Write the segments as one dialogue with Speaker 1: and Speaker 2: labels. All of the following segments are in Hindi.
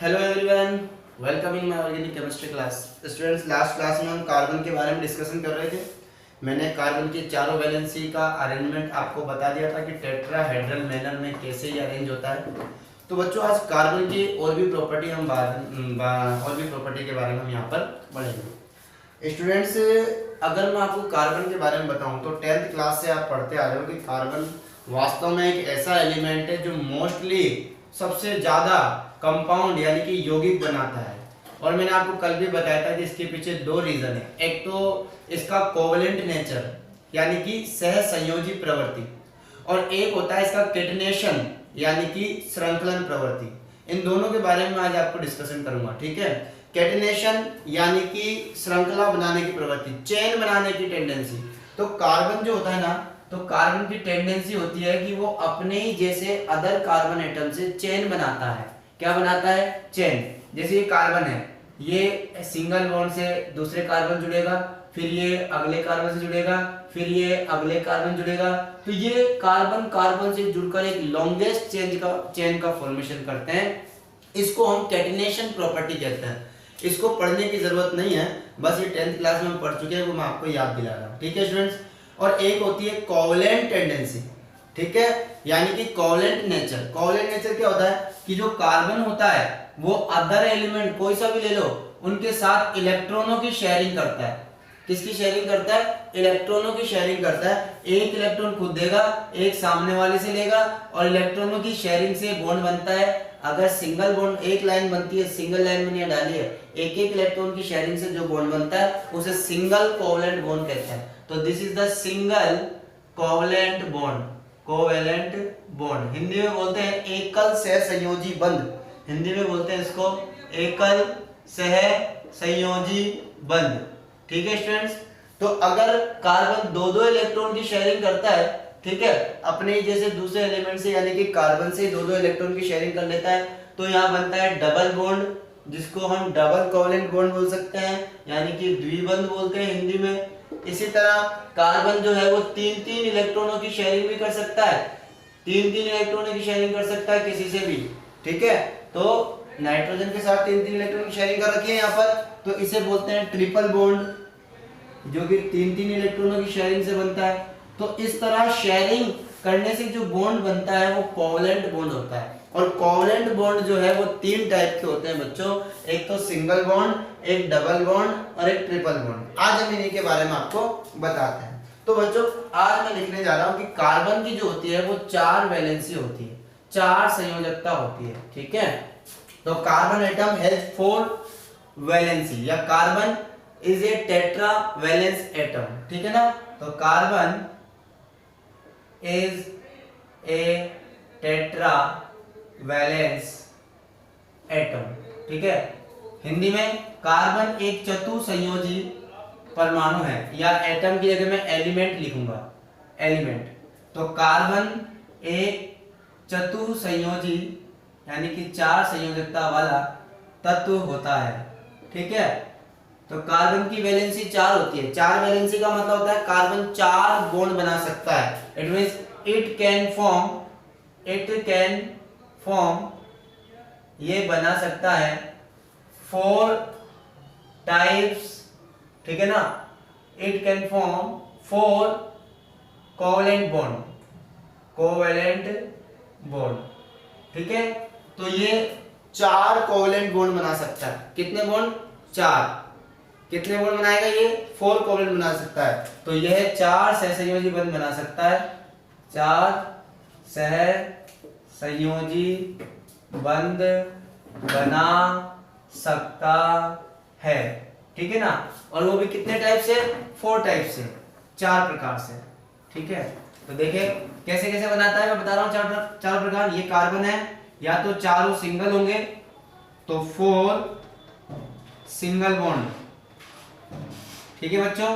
Speaker 1: Hello everyone, welcome in my organic chemistry class. Students, last class में हम कार्बन के बारे में डिस्कशन कर रहे थे। मैंने कार्बन की चारों वैलेंसी का अरेंजमेंट आपको बता दिया था कि टेट्राहेड्रल मैनर में कैसे ये अरेंज होता है। तो बच्चों, आज कार्बन की और भी प्रॉपर्टी के बारे में हम यहाँ पर पढ़ेंगे। स्टूडेंट्स, अगर मैं आपको कार्बन के बारे में बताऊँ तो 10th क्लास से आप पढ़ते आ रहे हो कि कार्बन वास्तव में एक ऐसा एलिमेंट है जो मोस्टली सबसे ज़्यादा कंपाउंड यानी कि यौगिक बनाता है। और मैंने आपको कल भी बताया था कि इसके पीछे दो रीजन है। एक तो इसका कोवलेंट नेचर यानी कि सहसंयोजी प्रवृत्ति, और एक होता है इसका केटनेशन यानी कि श्रृंखलन प्रवृत्ति। इन दोनों के बारे में आज आपको डिस्कशन करूंगा, ठीक है। केटनेशन यानी कि श्रृंखला बनाने की प्रवृत्ति, चेन बनाने की टेंडेंसी। तो कार्बन जो होता है ना, तो कार्बन की टेंडेंसी होती है कि वो अपने ही जैसे अदर कार्बन एटम से चेन बनाता है। क्या बनाता है? चेन। जैसे ये कार्बन है, ये सिंगल बॉन्ड से दूसरे कार्बन जुड़ेगा, फिर ये अगले कार्बन से जुड़ेगा, फिर ये अगले कार्बन जुड़ेगा। तो ये कार्बन कार्बन से जुड़कर एक लॉन्गेस्ट चेन का फॉर्मेशन करते हैं। इसको हम कैटिनेशन प्रॉपर्टी कहते हैं। इसको पढ़ने की जरूरत नहीं है, बस ये 10th क्लास में हम पढ़ चुके हैं, वो मैं आपको याद दिला रहा हूँ, ठीक है स्टूडेंट्स। और एक होती है कोवलेंट टेंडेंसी, ठीक है, यानी कि कोवलेंट नेचर। कोवलेंट नेचर क्या होता है कि जो कार्बन होता है वो अदर एलिमेंट कोई सा भी ले लो, उनके साथ इलेक्ट्रॉनों की शेयरिंग करता है। किसकी शेयरिंग करता है? इलेक्ट्रॉनों की शेयरिंग करता है। एक इलेक्ट्रॉन खुद देगा, एक सामने वाले से लेगा, और इलेक्ट्रॉनों की शेयरिंग से बॉन्ड बनता है। अगर सिंगल बॉन्ड एक लाइन बनती है, सिंगल लाइन में नहीं डाली है, एक एक इलेक्ट्रॉन की शेयरिंग से जो बॉन्ड बनता है उसे सिंगल कोवलेंट बॉन्ड कहते हैं। तो this is the single covalent bond. Covalent bond Hindi में बोलते हैं एकल सहसंयोजी बंध। हिंदी में बोलते हैं इसको एकल सहसंयोजी बंध, ठीक है स्टूडेंट्स। तो अगर कार्बन दो दो इलेक्ट्रॉन की शेयरिंग करता है, ठीक है, अपने जैसे दूसरे एलिमेंट से यानी कि कार्बन से दो दो इलेक्ट्रॉन की शेयरिंग कर लेता है, तो यहाँ बनता है डबल बॉन्ड, जिसको हम डबल कोवलेंट बॉन्ड बोल सकते हैं, यानी कि द्विबंध बोलते हैं हिंदी में। इसी तरह कार्बन जो है वो तीन तीन इलेक्ट्रॉनों की शेयरिंग भी कर सकता है, तीन तीन इलेक्ट्रॉनों की शेयरिंग कर सकता है किसी से भी, ठीक है। तो नाइट्रोजन के साथ तीन तीन इलेक्ट्रॉन की शेयरिंग कर रखी है यहाँ पर, तो इसे बोलते हैं ट्रिपल बॉन्ड, जो कि तीन तीन इलेक्ट्रॉनों की शेयरिंग से बनता है। तो इस तरह शेयरिंग करने से जो बॉन्ड बनता है वो कोवलेंट बॉन्ड होता है। और कोवलेंट बॉन्ड जो है वो तीन टाइप के होते हैं बच्चों, एक तो सिंगल बॉन्ड, एक डबल बॉन्ड और एक ट्रिपल बॉन्ड। आज हम इन्हीं के बारे में आपको बताते हैं। तो बच्चों, आज मैं लिखने जा रहा हूं कि कार्बन की जो होती है वो चार वैलेंसी होती है, चार संयोजकता होती है, ठीक है। तो कार्बन एटम हैज 4 वैलेंसी, या carbon is a tetra valence atom, ठीक है ना। तो carbon is a tetra valence atom, ठीक है। हिंदी में कार्बन एक चतुसंयोजी परमाणु है, या एटम की जगह मैं एलिमेंट लिखूंगा, एलिमेंट। तो कार्बन एक चतुसंयोजी यानी कि चार संयोजकता वाला तत्व होता है, ठीक है। तो कार्बन की वैलेंसी चार होती है। चार वैलेंसी का मतलब होता है कार्बन चार बॉन्ड बना सकता है। It means it can form ये बना सकता है 4 टाइप्स, ठीक है ना। It can form 4 covalent bond, ठीक है। तो ये चार कोवलेंट बॉन्ड बना सकता है। कितने बॉन्ड? चार। कितने बॉन्ड बनाएगा ये? 4 कोवलेंट बना सकता है। तो यह चार सहसंयोजी बंध बना सकता है, चार सहसंयोजी बंध बना सकता है, ठीक है ना। और वो भी कितने टाइप से? 4 टाइप से, 4 प्रकार से, ठीक है। तो देखिए कैसे कैसे बनाता है, मैं बता रहा हूँ चार प्रकार। ये कार्बन है, या तो चारों सिंगल होंगे तो 4 सिंगल बॉन्ड, ठीक है बच्चों।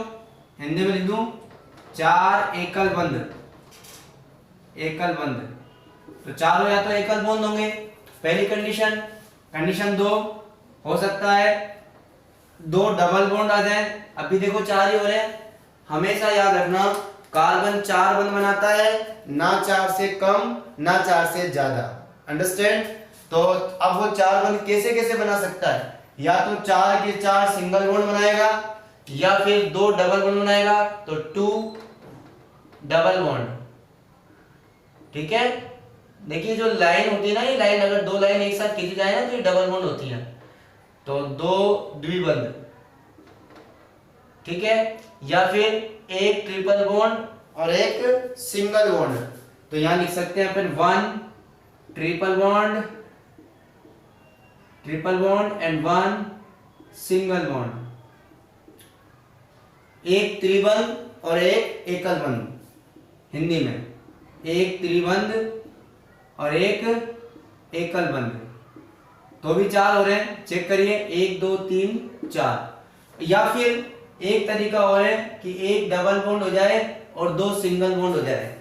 Speaker 1: हिंदी में लिख दूं 4 एकल बंध, तो चारों या तो एकल बॉन्ड होंगे, पहली कंडीशन। कंडीशन 2 हो सकता है 2 डबल बॉन्ड आ जाए। अभी देखो 4 ही हो रहे हैं। हमेशा याद रखना कार्बन 4 बंध बनाता है, ना 4 से कम ना 4 से ज्यादा, अंडरस्टैंड। तो अब वो 4 बंध कैसे कैसे बना सकता है, या तो 4 के 4 सिंगल बॉन्ड बनाएगा, या फिर 2 डबल बॉन्ड बनाएगा, तो 2 डबल बॉन्ड। ठीक है, देखिए जो लाइन होती है ना, ये लाइन अगर 2 लाइन एक साथ खींची जाए ना तो ये डबल बॉन्ड होती है, तो 2 द्विबंध। ठीक है, या फिर एक ट्रिपल बॉन्ड और एक सिंगल बॉन्ड। तो यहां लिख सकते हैं अपन 1 triple bond and 1 single bond. एक त्रिबंध और एक एकल बंध, हिंदी में एक त्रिबंध और एक एकल बंध, तो भी 4 हो रहे हैं। चेक करिए 1 2 3 4। या फिर एक तरीका और है कि एक डबल बॉन्ड हो जाए और 2 सिंगल बॉन्ड हो जाए।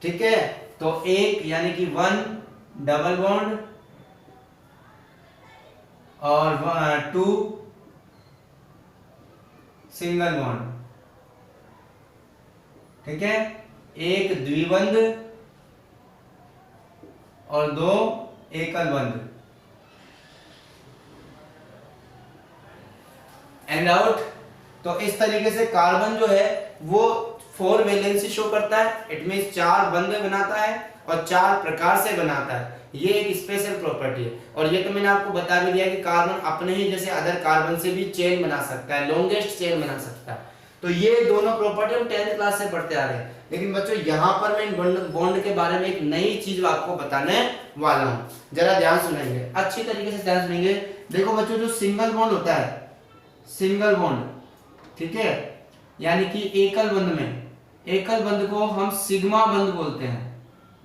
Speaker 1: ठीक है, तो एक यानी कि 1 डबल बॉन्ड और 2 सिंगल बॉन्ड। ठीक है, एक द्विबंध और 2 एकल बंध। And out. तो इस तरीके से कार्बन जो है वो 4 वैलेंसी शो करता है, इट मींस 4 बंध बनाता है और 4 प्रकार से बनाता है। ये एक स्पेशल प्रॉपर्टी है। और ये तो मैंने आपको बता भी दिया कि कार्बन अपने ही जैसे अदर कार्बन से भी चेन बना सकता है, लॉन्गेस्ट चेन बना सकता है। तो ये दोनों प्रॉपर्टी हम 10th क्लास से पढ़ते आ रहे हैं। लेकिन बच्चों यहाँ पर मैं इन बॉन्ड के बारे में एक नई चीज आपको बताने वाला हूँ, जरा ध्यान सुनेंगे, अच्छी तरीके से ध्यान सुनेंगे। देखो बच्चों, जो सिंगल बॉन्ड होता है, सिंगल बॉन्ड, ठीक है, यानी कि एकल बंध में, एकल बंध को हम सिग्मा बंध बोलते हैं।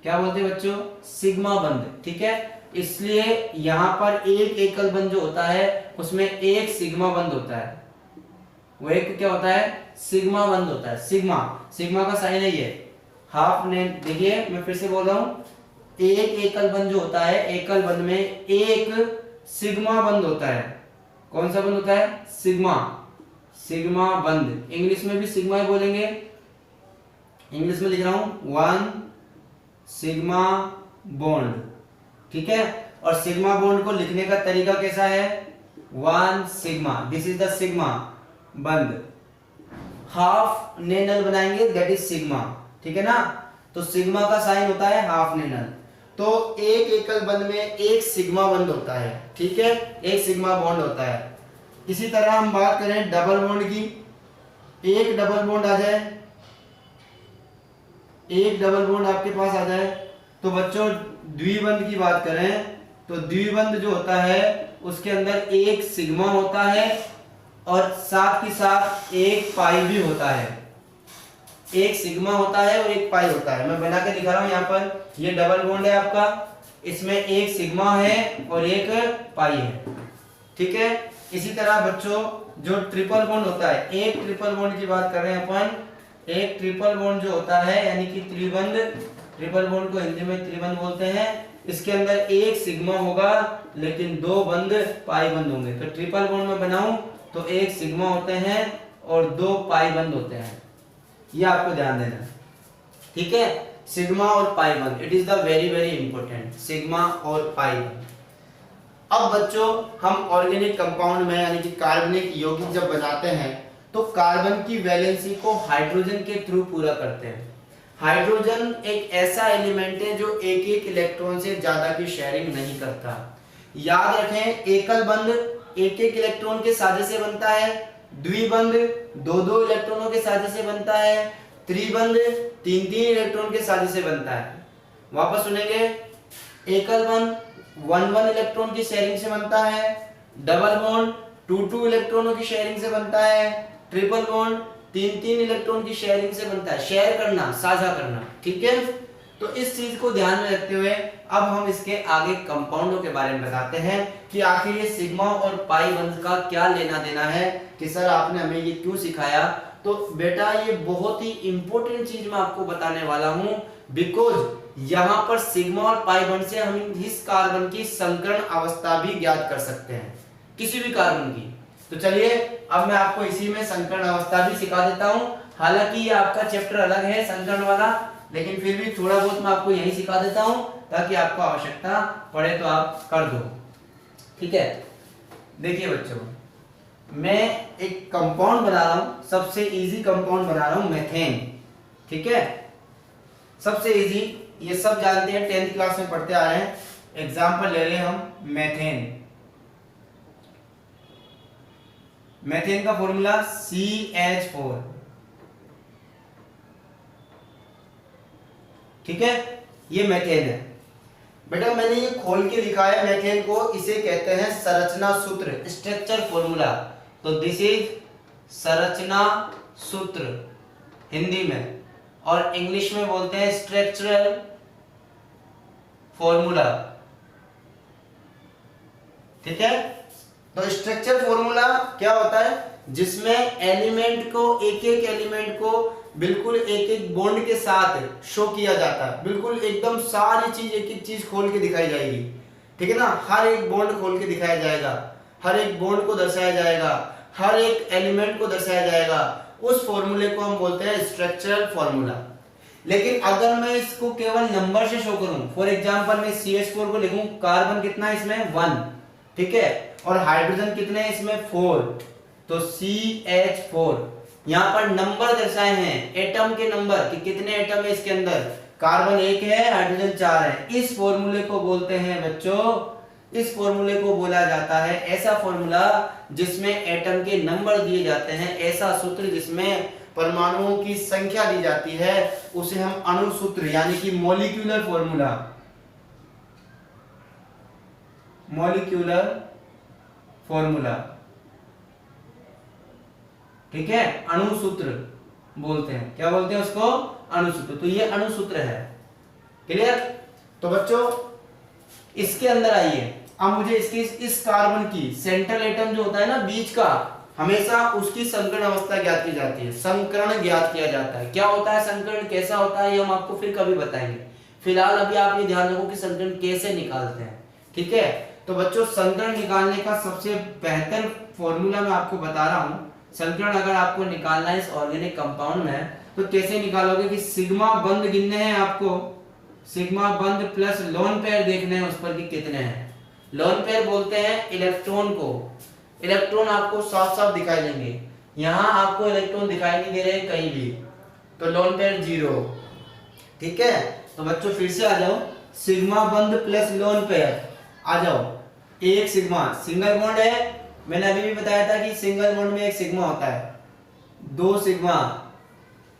Speaker 1: क्या बोलते हैं बच्चों? सिग्मा बंध। ठीक है, इसलिए यहाँ पर एक एकल बंध जो होता है उसमें एक सिग्मा बंध होता है, वो एक क्या होता है? सिग्मा बंध होता है। सिग्मा, सिग्मा का साइन है ये हाफ ने। देखिए मैं फिर से बोल रहा हूं, एक एकल बंध जो होता है, एकल बंध में एक सिग्मा बंध होता है। कौन सा बंध होता है? सिग्मा, सिग्मा बंध। इंग्लिश में भी सिग्मा ही बोलेंगे, इंग्लिश में लिख रहा हूं 1 सिग्मा बॉन्ड। ठीक है, और सिग्मा बॉन्ड को लिखने का तरीका कैसा है? 1 sigma, this is the sigma बंध। हाफ नेनल बनाएंगे, दैट इज सिग्मा। ठीक है ना, तो सिग्मा का साइन होता है हाफ नेनल। तो एक एकल बंध में एक सिग्मा बंध होता है। ठीक है, एक सिग्मा बॉन्ड होता है। इसी तरह हम बात करें डबल बॉन्ड की, एक डबल बॉन्ड आ जाए, एक डबल बॉन्ड आपके पास आ जाए, तो बच्चों द्विबंध की बात करें तो द्विबंध जो होता है उसके अंदर एक सिग्मा होता है और साथ ही साथ एक पाई भी होता है। एक सिग्मा होता है और एक पाई होता है। मैं बना के दिखा रहा हूं यहाँ पर, ये डबल बॉन्ड है आपका, इसमें एक सिग्मा है और एक पाई है। ठीक है, इसी तरह बच्चों जो ट्रिपल बॉन्ड होता है, एक ट्रिपल बॉन्ड की बात कर रहे हैं अपन, एक ट्रिपल बॉन्ड जो होता है यानी कि त्रिबंध, ट्रिपल बॉन्ड को हिंदी में त्रिबंध बोलते हैं। इसके अंदर एक सिग्मा होगा लेकिन 2 बंध पाई बंध होंगे। तो ट्रिपल बॉन्ड में बनाऊं तो एक सिग्मा होते हैं और 2 पाई बंध होते हैं, ये आपको ध्यान देना। ठीक है, सिग्मा और पाई बंध, it is the very very important, sigma और पाई बंध। अब बच्चों हम ऑर्गेनिक कंपाउंड में यानी कि कार्बनिक यौगिक जब बनाते हैं तो कार्बन की वैलेंसी को हाइड्रोजन के थ्रू पूरा करते हैं। हाइड्रोजन एक ऐसा एलिमेंट है जो एक एक इलेक्ट्रॉन से ज्यादा की शेयरिंग नहीं करता। याद रखें, एकल बंध एक एक इलेक्ट्रॉन के साझे से बनता है, द्विबंध 2-2 इलेक्ट्रॉनों के साझे से बनता है, त्रिबंध 3-3 इलेक्ट्रॉन के साझे से बनता है। वापस सुनेंगे, एकल बंध 1-1 इलेक्ट्रॉन की शेयरिंग से बनता है, डबल बॉन्ड 2-2 इलेक्ट्रॉनों की शेयरिंग से बनता है, ट्रिपल बॉन्ड 3-3 इलेक्ट्रॉन की शेयरिंग से बनता है। शेयर करना, साझा करना। ठीक है, तो इस चीज को ध्यान में रखते हुए अब हम इसके आगे कंपाउंडों के बारे में बताते हैं कि आखिर ये सिग्मा और पाई बंध का क्या लेना देना है, कि सर आपने हमें ये क्यों सिखाया। तो बेटा ये बहुत ही इंपॉर्टेंट चीज मैं आपको बताने वाला हूं, बिकॉज यहाँ पर सिग्मा और पाई बंध से हम इस कार्बन की संकरण अवस्था भी ज्ञात कर सकते हैं, किसी भी कार्बन की। तो चलिए अब मैं आपको इसी में संकरण अवस्था भी सिखा देता हूं। हालांकि ये आपका चैप्टर अलग है संकरण वाला, लेकिन फिर भी थोड़ा बहुत मैं आपको यही सिखा देता हूं ताकि आपको आवश्यकता पड़े तो आप कर दो। ठीक है, देखिए बच्चों, मैं एक कंपाउंड बना रहा हूं, सबसे इजी कंपाउंड बना रहा हूं, मेथेन। ठीक है, सबसे इजी, ये सब जानते हैं, 10th क्लास में पढ़ते आ रहे हैं। एग्जांपल ले रहे हैं हम मेथेन। मेथेन का फॉर्मूला CH4। ठीक है, ये मेथेन है बेटा। मैंने ये खोल के लिखा है मेथेन को, इसे कहते हैं संरचना सूत्र, स्ट्रक्चर फॉर्मूला। तो दिस इज संरचना सूत्र हिंदी में, और इंग्लिश में बोलते हैं स्ट्रक्चरल फॉर्मूला। ठीक है, तो स्ट्रक्चर फॉर्मूला क्या होता है, जिसमें एलिमेंट को, एक एक एलिमेंट को बिल्कुल एक एक बॉन्ड के साथ शो किया जाता है। बिल्कुल एकदम सारी चीज, एक एक चीज खोल के दिखाई जाएगी। ठीक है ना, हर एक बॉन्ड खोल के दिखाया जाएगा, हर एक बॉन्ड को दर्शाया जाएगा, हर एक एलिमेंट को दर्शाया जाएगा। उस फॉर्मूले को हम बोलते हैं स्ट्रक्चरल फॉर्मूला। लेकिन अगर मैं इसको केवल नंबर से शो करूं, फॉर एग्जांपल मैं CH4 को लिखूं, कार्बन कितना है इसमें 1, ठीक है, और हाइड्रोजन कितने हैं इसमें 4, तो CH4। यहां पर नंबर दर्शाए हैं, एटम के नंबर कि कितने एटम है इसके अंदर, कार्बन 1 है, हाइड्रोजन 4 है। इस फॉर्मूले को बोलते हैं बच्चों, इस फॉर्मूले को बोला जाता है, ऐसा फॉर्मूला जिसमें एटम के नंबर दिए जाते हैं, ऐसा सूत्र जिसमें परमाणुओं की संख्या दी जाती है, उसे हम अणु सूत्र यानी कि मॉलिक्यूलर फॉर्मूला, मॉलिक्यूलर फॉर्मूला, ठीक है, अणु सूत्र बोलते हैं। क्या बोलते हैं उसको, अणु सूत्र। तो ये अणु सूत्र है, क्लियर। तो बच्चों इसके अंदर आइए, अब मुझे इसकी, इस कार्बन की सेंट्रल एटम जो होता है ना बीच का, हमेशा उसकी संकरण अवस्था ज्ञात की जाती है, संकरण ज्ञात किया जाता है। क्या होता है संकरण, कैसा होता है, ये हम आपको फिर कभी बताएंगे। फिलहाल अभी आप ये ध्यान रखो कि संकरण कैसे निकालते हैं। ठीक है, तो बच्चों संकरण निकालने का सबसे बेहतर फॉर्मूला मैं आपको बता रहा हूं। संकरण अगर आपको निकालना है इस ऑर्गेनिक कंपाउंड में, तो कैसे निकालोगे कि सिग्मा बंद गिनने हैं आपको, सिग्मा बंद प्लस लोन पेयर देखने हैं उस पर कि कितने हैं। लोन पेयर बोलते हैं इलेक्ट्रॉन को, इलेक्ट्रॉन आपको साफ साफ दिखाई देंगे, यहां आपको इलेक्ट्रॉन दिखाई नहीं दे रहे हैं कहीं भी, तो लोन पेयर 0। ठीक है, तो बच्चों फिर से आ जाओ, सिग्मा बंद प्लस लोन पेयर, आ जाओ। एक सिग्मा, सिंगल बॉन्ड है, मैंने अभी भी बताया था कि सिंगल बॉन्ड में एक सिग्मा होता है, 2 सिग्मा,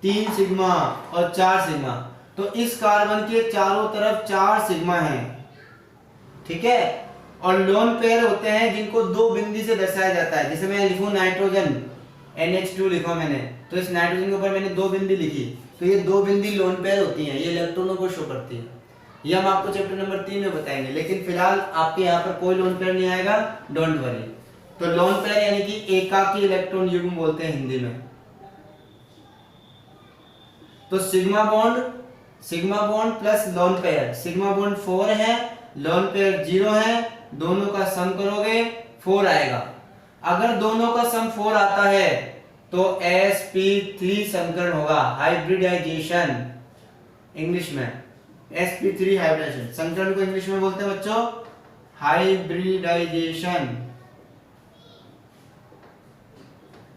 Speaker 1: 3 सिग्मा और 4 सिग्मा। तो इस कार्बन के चारों तरफ 4 सिग्मा हैं। ठीक है, और लोन पेयर होते हैं जिनको 2 बिंदी से दर्शाया जाता है। जैसे मैं लिखूं नाइट्रोजन, NH2 लिखा मैंने, तो इस नाइट्रोजन के ऊपर मैंने 2 बिंदी लिखी, तो ये 2 बिंदी लोन पेयर होती हैं, ये इलेक्ट्रॉनों को शो करती है। ये हम आपको चैप्टर नंबर 3 में बताएंगे, लेकिन फिलहाल आपके यहाँ पर कोई लोन पेयर नहीं आएगा, डोंट वरी। तो लोन पेयर यानी कि एकाकी इलेक्ट्रॉन युग्म बोलते हैं हिंदी में। तो sigma bond plus lone pair, sigma bond 4 है, लोन पेयर 0 है, दोनों का सम करोगे 4 आएगा। अगर दोनों का सम 4 आता है तो sp3 संकरण होगा, हाइब्रिडाइजेशन इंग्लिश में, sp3 हाइब्रिडाइजेशन। संकरण को इंग्लिश में बोलते हैं बच्चों हाइब्रिडाइजेशन,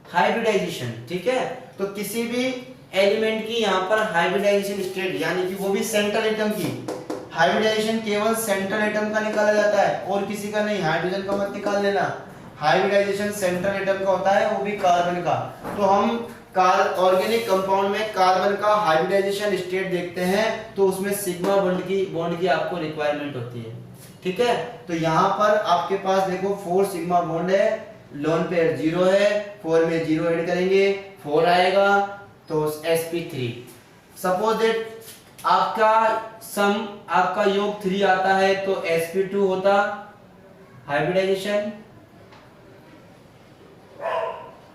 Speaker 1: हाइब्रिडाइजेशन। ठीक है, तो किसी भी एलिमेंट की यहाँ पर हाइब्रिडाइजेशन स्टेट यानी कि वो भी सेंट्रल एटम की, हाइब्रिडाइजेशन केवल सेंट्रल एटम का निकाला जाता है और किसी का नहीं, हाइड्रोजन का मत निकाल लेना। हाइब्रिडाइजेशन सेंट्रल एटम का होता है, वो भी कार्बन का। तो हम ऑर्गेनिक कंपाउंड में कार्बन का हाइब्रिडाइजेशन स्टेट देखते हैं, तो उसमें सिग्मा बॉन्ड की आपको रिक्वायरमेंट होती है। ठीक है, तो यहाँ पर आपके पास देखो 4 सिग्मा बॉन्ड है, लोन पेयर 0 है, 4 में 0 ऐड करेंगे 4 आएगा, तो sp3। सपोज दैट आपका सम, आपका योग 3 आता है, तो sp2 होता हाइब्रिडाइजेशन,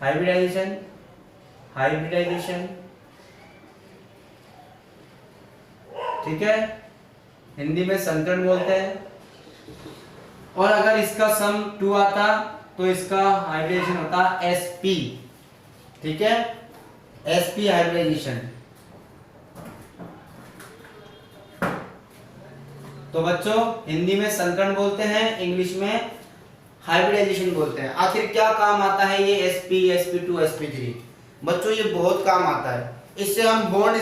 Speaker 1: हाइब्रिडाइजेशन, हाइब्रिडाइजेशन। ठीक है, हिंदी में संकरण बोलते हैं। और अगर इसका सम 2 आता तो इसका हाइब्रिडाइजेशन होता sp। ठीक है, sp हाइब्रिडाइजेशन। तो बच्चों हिंदी में संकरण बोलते हैं, इंग्लिश में हाइब्रिडाइजेशन बोलते हैं। आखिर क्या काम आता है ये sp sp2 sp3? बच्चों ये बहुत काम आता है। इससे हम बॉन्ड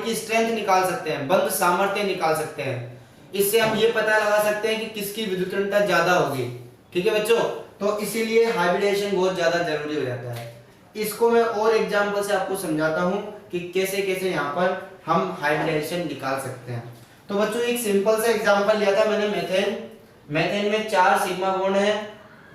Speaker 1: की स्ट्रेंथ निकाल सकते हैं, बंध सामर्थ्य निकाल सकते हैं। इससे हम ये पता लगा सकते हैं कि किसकी विद्युतणता ज्यादा होगी। ठीक है बच्चों, तो इसीलिए हाइब्रिडाइजेशन बहुत ज्यादा जरूरी हो जाता है। इसको मैं और एग्जांपल से आपको समझाता हूं कि कैसे कैसे यहाँ पर हम हाइब्रिडाइजेशन निकाल सकते हैं। तो बच्चों एक सिंपल सा एग्जांपल लिया था मैंने मेथेन में 4 सिग्मा बॉन्ड है,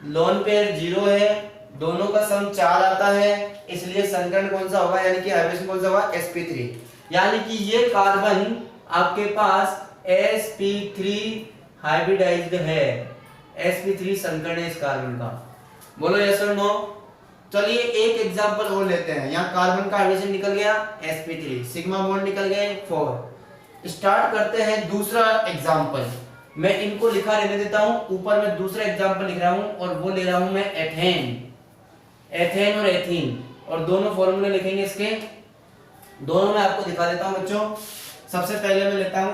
Speaker 1: लोन पेयर 0 है, दोनों का सम 4 आता है, इसलिए संकरण कौन सा होगा, यानी कि हाइब्रिडेशन कौन सा होगा, sp3। यानी कि ये कार्बन आपके पास sp3 हाइब्रिडाइज्ड है, sp3 संकरण है इस कार्बन का। बोलो यस और नो। चलिए एक एग्जांपल और लेते हैं। यहाँ कार्बन का हाइब्रिडेशन निकल गया sp3, सिग्मा बॉन्ड निकल गए 4। स्टार्ट करते हैं दूसरा एग्जांपल। मैं इनको लिखा रहने देता हूं, ऊपर मैं दूसरा एग्जांपल लिख रहा हूं और वो ले रहा हूं मैं एथेन और एथीन, और दोनों फॉर्मूले लिखेंगे इसके। दोनों मैं आपको दिखा देता हूं बच्चों। सबसे पहले मैं लेता हूं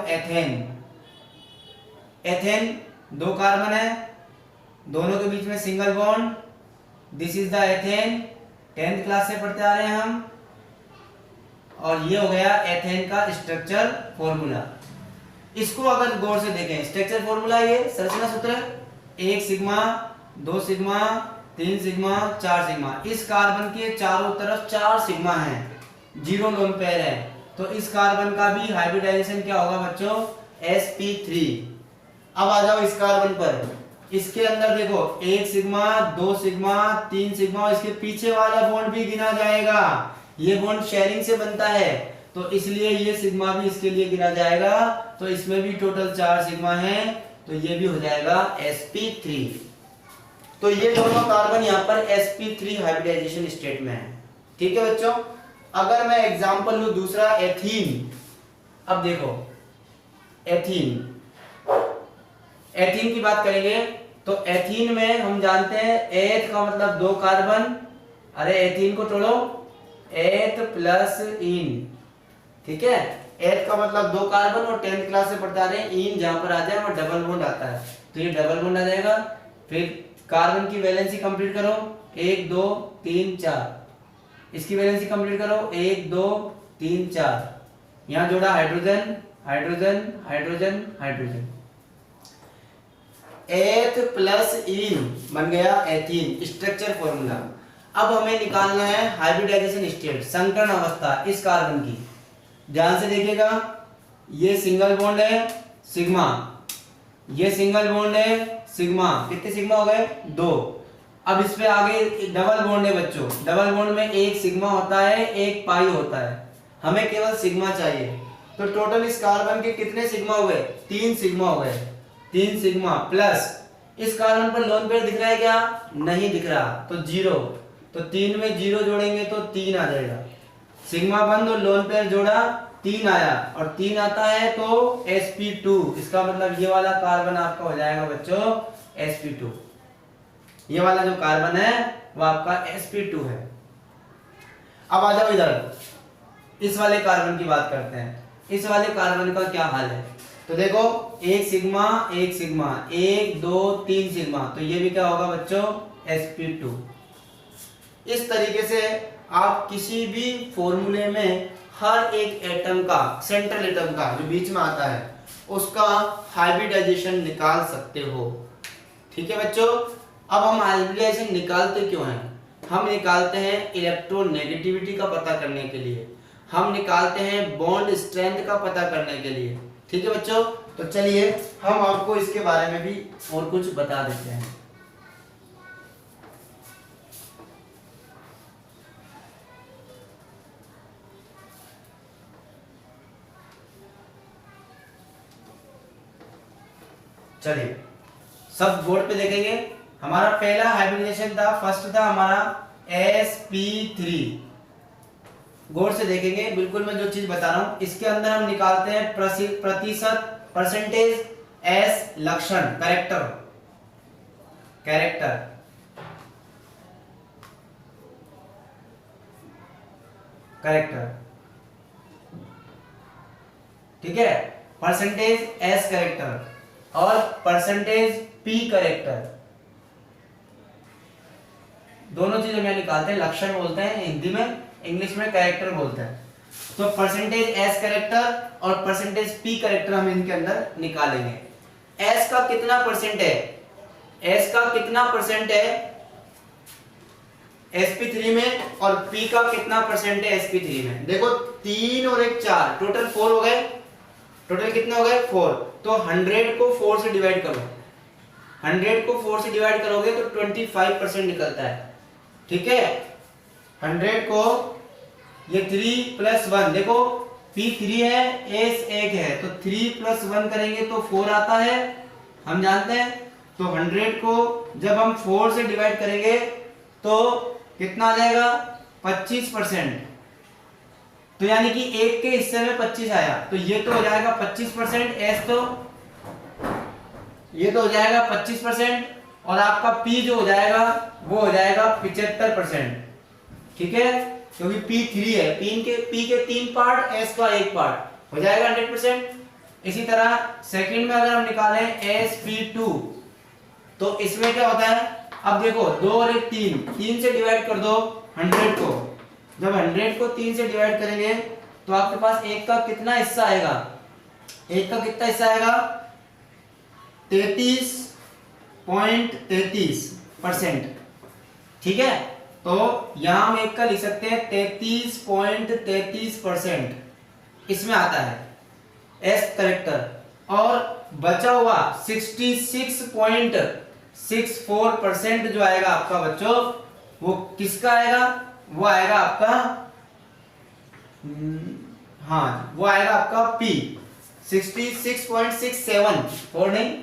Speaker 1: एथेन 2 कार्बन है, दोनों के बीच में single bond, this is the ethane, 10th class से पढ़ते आ रहे हैं हम। और ये हो गया एथेन का स्ट्रक्चर फॉर्मूला। इसको अगर गौर से देखें, स्ट्रक्चर फॉर्मूला ये संरचना सूत्र 1 सिग्मा 2 सिग्मा 3 सिग्मा 4 सिग्मा। इस कार्बन के चारों तरफ 4 सिग्मा हैं, 0 लोन पेयर है, तो इस कार्बन का भी हाइब्रिडाइजेशन क्या होगा बच्चों, sp3। अब आ जाओ इस कार्बन पर। इसके अंदर देखो 1 सिग्मा 2 सिग्मा 3 सिग्मा, और इसके पीछे वाला बॉन्ड भी गिना जाएगा। ये बॉन्ड शेयरिंग से बनता है, तो इसलिए ये सिग्मा भी इसके लिए गिना जाएगा। तो इसमें भी टोटल 4 सिग्मा है, तो ये भी हो जाएगा sp3। तो ये दोनों कार्बन यहाँ पर sp3 हाइब्रिडाइजेशन स्टेट में है। ठीक है बच्चों। अगर मैं एग्जांपल लूं दूसरा एथीन। अब देखो एथीन की बात करेंगे तो एथीन में हम जानते हैं एथ का मतलब 2 कार्बन। अरे एथीन को तोड़ो, एथ प्लस इन। ठीक है, एथ का मतलब 2 कार्बन, और 10th क्लास से पढ़ते आ रहे हैं इन जहां पर आ जाए वो डबल बॉन्ड आता है, तो ये डबल बॉन्ड आ जाएगा। फिर कार्बन की वैलेंसी कंप्लीट करो, 1 2 3 4। इसकी वैलेंसी कंप्लीट करो, 1 2 3 4। यहां जोड़ा हाइड्रोजन हाइड्रोजन हाइड्रोजन हाइड्रोजन, एथ प्लस इन बन गया एथीन, स्ट्रक्चर फॉर्मूला। अब हमें निकालना है हाइब्रिडाइजेशन स्टेट, संकरण अवस्था इस कार्बन की। ध्यान से देखिएगा, ये सिंगल बॉन्ड है सिग्मा, ये सिंगल बॉन्ड है सिग्मा, कितने सिग्मा हो गए 2। अब इस पे आगे डबल बॉन्ड है बच्चों, डबल बॉन्ड में 1 सिग्मा होता है 1 पाई होता है, हमें केवल सिग्मा चाहिए। तो टोटल इस कार्बन के कितने सिग्मा हो गए, 3 सिग्मा हो गए, 3 सिग्मा प्लस इस कार्बन पर लोन पेयर दिख रहा है क्या, नहीं दिख रहा, तो 0। तो 3 में 0 जोड़ेंगे तो 3 आ जाएगा, सिग्मा बंद और लोन पेयर जोड़ा 3 आया, और 3 आता है तो sp2। इसका मतलब ये वाला कार्बन आपका हो जाएगा बच्चों sp2। ये वाला जो कार्बन है वो आपका sp2 है। अब आ जाओ इधर, इस वाले कार्बन की बात करते हैं। इस वाले कार्बन का क्या हाल है, तो देखो 1 सिग्मा 1 सिग्मा 1 2 3 सिग्मा, तो ये भी क्या होगा बच्चों sp2। इस तरीके से आप किसी भी फॉर्मूले में हर एक एटम का, सेंट्रल एटम का जो बीच में आता है, उसका हाइब्रिडाइजेशन निकाल सकते हो। ठीक है बच्चों। अब हम हाइब्रिडाइजेशन निकालते क्यों हैं, हम निकालते हैं इलेक्ट्रोनेगेटिविटी का पता करने के लिए, हम निकालते हैं बॉन्ड स्ट्रेंथ का पता करने के लिए। ठीक है बच्चों, तो चलिए हम आपको इसके बारे में भी और कुछ बता देते हैं। चलिए सब बोर्ड पे देखेंगे। हमारा पहला हाइब्रिडाइजेशन था, फर्स्ट था हमारा sp3। गौर से देखेंगे, बिल्कुल मैं जो चीज बता रहा हूं इसके अंदर हम निकालते हैं प्रतिशत, परसेंटेज, s लक्षण, कैरेक्टर, कैरेक्टर, कैरेक्टर। ठीक है, परसेंटेज एस कैरेक्टर और परसेंटेज पी कैरेक्टर, दोनों चीजें मैं निकालते हैं, लक्षण बोलते हैं हिंदी में, इंग्लिश में कैरेक्टर बोलते हैं। तो परसेंटेज एस कैरेक्टर और परसेंटेज पी कैरेक्टर हम इनके अंदर निकालेंगे। एस का कितना परसेंट है, एस का कितना परसेंट है sp3 में और p का कितना परसेंट है sp3 में। देखो 3 और 1 4, टोटल 4 हो गए, टोटल कितने हो गए 4। तो 100 को 4 से डिवाइड करो, 100 को 4 से डिवाइड करोगे तो 25% निकलता है, ठीक है। 100 को ये 3 + 1, देखो p 3 है, s 1 है, तो 3 + 1 करेंगे तो 4 आता है, हम जानते हैं। तो 100 को जब हम 4 से डिवाइड करेंगे तो कितना आ जाएगा 25%। तो यानी कि एक के हिस्से में 25 आया, तो ये तो हो जाएगा 25% एस, तो ये तो हो जाएगा 25%, और आपका पी जो हो जाएगा वो हो जाएगा 75%, ठीक है, क्योंकि पी 3 है, पी के 3 पार्ट, एस का 1 पार्ट, हो जाएगा 100%। इसी तरह सेकंड में अगर हम निकालें sp2, तो इसमें क्या होता है, अब देखो 2 और 1 3 से डिवाइड कर दो 100 को, जब 100 को 3 से डिवाइड करेंगे तो आपके पास एक का कितना हिस्सा आएगा, एक का कितना हिस्सा आएगा 33.33%, ठीक है। तो यहां हम एक का लिख सकते हैं 33.33% इसमें आता है एस कैरेक्टर, और बचा हुआ 66.64% जो आएगा आपका बच्चों, वो किसका आएगा, वो आएगा आपका हाँ वो आएगा आपका P 66.67 और नहीं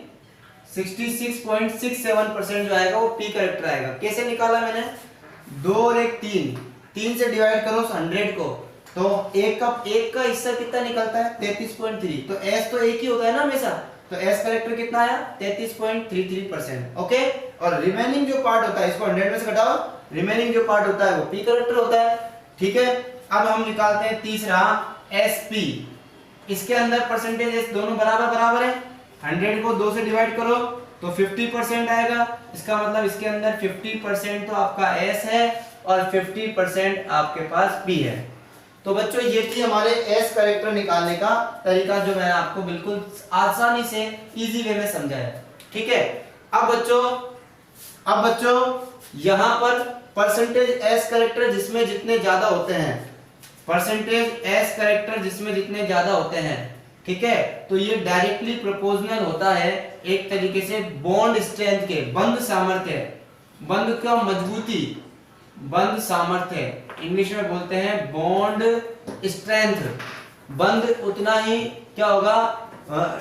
Speaker 1: 66.67% जो आएगा वो P कैरेक्टर आएगा। कैसे निकाला मैंने, 2 और 1 3 से डिवाइड करो 100 को, तो एक का हिस्सा कितना निकलता है 33.3, तो S तो एक ही होता है ना हमेशा, तो S कैरेक्टर कितना आया 33.33%, ओके। और रिमेनिंग जो पार्ट होता है, इसको 100 में से घटाओ, रिमेनिंग जो पार्ट होता है वो P कैरेक्टर होता है, ठीक है। अब हम निकालते हैं तीसरा SP, इसके अंदर परसेंटेज S दोनों बराबर है, 100 को 2 से डिवाइड करो तो 50% आएगा, इसका मतलब इसके अंदर 50% तो आपका S है और 50% आपके पास P है। तो बच्चों ये थी हमारे S कैरेक्टर निकालने का तरीका, जो मैंने आपको बिल्कुल आसानी से इजी वे में समझाया, ठीक है। अब बच्चों यहां पर परसेंटेज S कैरेक्टर जिसमें जितने ज्यादा होते हैं, परसेंटेज S कैरेक्टर जिसमें जितने ज्यादा होते हैं, ठीक है, तो ये डायरेक्टली प्रोपोर्शनल होता है एक तरीके से बॉन्ड स्ट्रेंथ के, बंध सामर्थ्य, बंध का मजबूती, बंध सामर्थ्य इंग्लिश में बोलते हैं बॉन्ड स्ट्रेंथ। बंध उतना ही क्या होगा,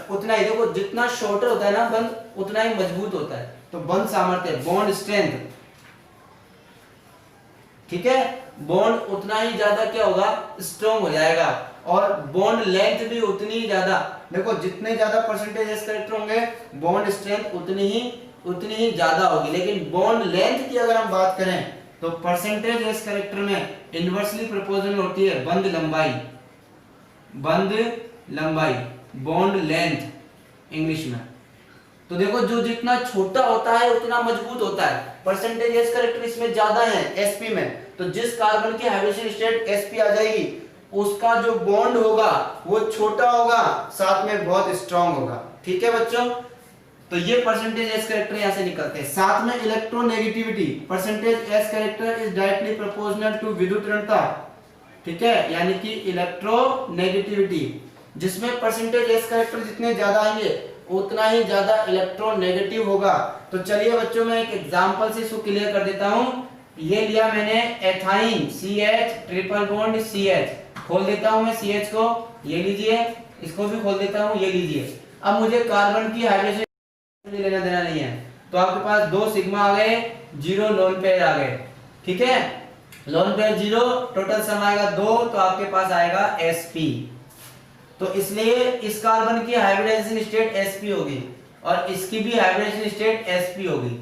Speaker 1: उतना ही, देखो जितना शॉर्टर होता है ना बंध उतना ही मजबूत होता है, तो बंध सामर्थ्य बॉन्ड स्ट्रेंथ, ठीक है, बॉन्ड उतना ही ज्यादा क्या होगा स्ट्रॉन्ग हो जाएगा, और बॉन्ड लेंथ भी उतनी ही ज्यादा, देखो जितने ज्यादा परसेंटेज एस कैरेक्टर होंगे बॉन्ड स्ट्रेंथ उतनी ही ज्यादा होगी। लेकिन बॉन्ड लेंथ की अगर हम बात करें तो परसेंटेज एस कैरेक्टर में इनवर्सली प्रोपोर्शनल होती है बंध लंबाई, बॉन्ड लेंथ इंग्लिश में। तो देखो जो जितना छोटा होता है उतना मजबूत होता है, परसेंटेज एस कैरेक्टर इसमें ज्यादा है एसपी में, तो जिस कार्बन की हाइड्रोजन स्टेट एसपी आ जाएगी उसका जो बॉन्ड होगा वो छोटा होगा, साथ में बहुत स्ट्रांग होगा, ठीक है बच्चों। तो ये परसेंटेज एस कैरेक्टर यहां से निकलते हैं। साथ में electronegativity, percentage S character is directly proportional to विद्युत ऋणता, ठीक है, यानी कि इलेक्ट्रोनेगेटिविटी, जिसमें परसेंटेज एस कैरेक्टर जितने ज्यादा आएंगे उतना ही ज्यादा इलेक्ट्रोनेगेटिव होगा। तो चलिए बच्चों मैं एक एग्जांपल से इसको क्लियर कर देता हूं। ये लिया मैंने ethyne CH triple bond CH, खोल देता हूं मैं CH को, ये लीजिए, इसको भी खोल देता हूं, ये लीजिए। अब मुझे कार्बन की हाइड्रोजन लेना देना नहीं है, तो आपके पास 2 सिग्मा आ गए, 0 लोन पेयर आ गए, ठीक है, लोन पेयर 0, टोटल सम आएगा 2, तो आपके पास आएगा sp। तो इसलिए इस कार्बन की हाइब्रिडाइजेशन स्टेट sp होगी और इसकी भी हाइब्रिडाइजेशन स्टेट sp होगी,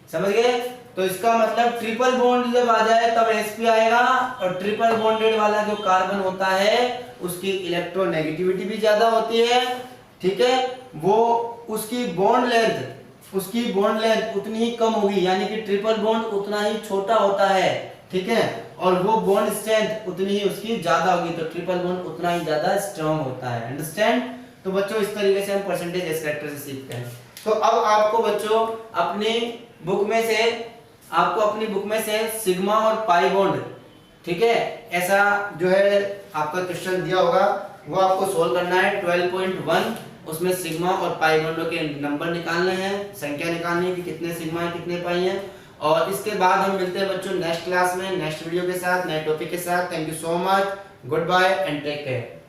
Speaker 1: समझ गए। तो इसका मतलब ट्रिपल बॉन्ड जब आ जाए तब sp आएगा, और ट्रिपल बॉन्डेड वाला जो कार्बन होता है उसकी इलेक्ट्रोनेगेटिविटी भी ज्यादा होती है ठीक है, वो उसकी बॉन्ड लेंथ उतनी ही कम होगी, यानी कि ट्रिपल बॉन्ड उतना ही छोटा होता है, ठीक है, और वो बॉन्ड स्ट्रेंथ उतनी ही उसकी ज्यादा होगी, तो ट्रिपल बॉन्ड उतना ही ज्यादा स्ट्रांग होता है। अंडरस्टैंड? तो बच्चों इस तरीके से हम परसेंटेज एस कैरेक्टर से सीखते हैं। तो अब आपको बच्चों अपनी बुक में से सिग्मा और पाई बॉन्ड, ठीक है, ऐसा जो है आपका क्वेश्चन दिया होगा, वो आपको सोल्व करना है 12.1। उसमें सिग्मा और पाई बॉन्डों के नंबर निकालने हैं, संख्या निकालनी है कि कितने सिग्मा है कितने पाई है। और इसके बाद हम मिलते हैं बच्चों नेक्स्ट क्लास में नेक्स्ट वीडियो के साथ, नए टॉपिक के साथ। Thank you so much, goodbye and take care.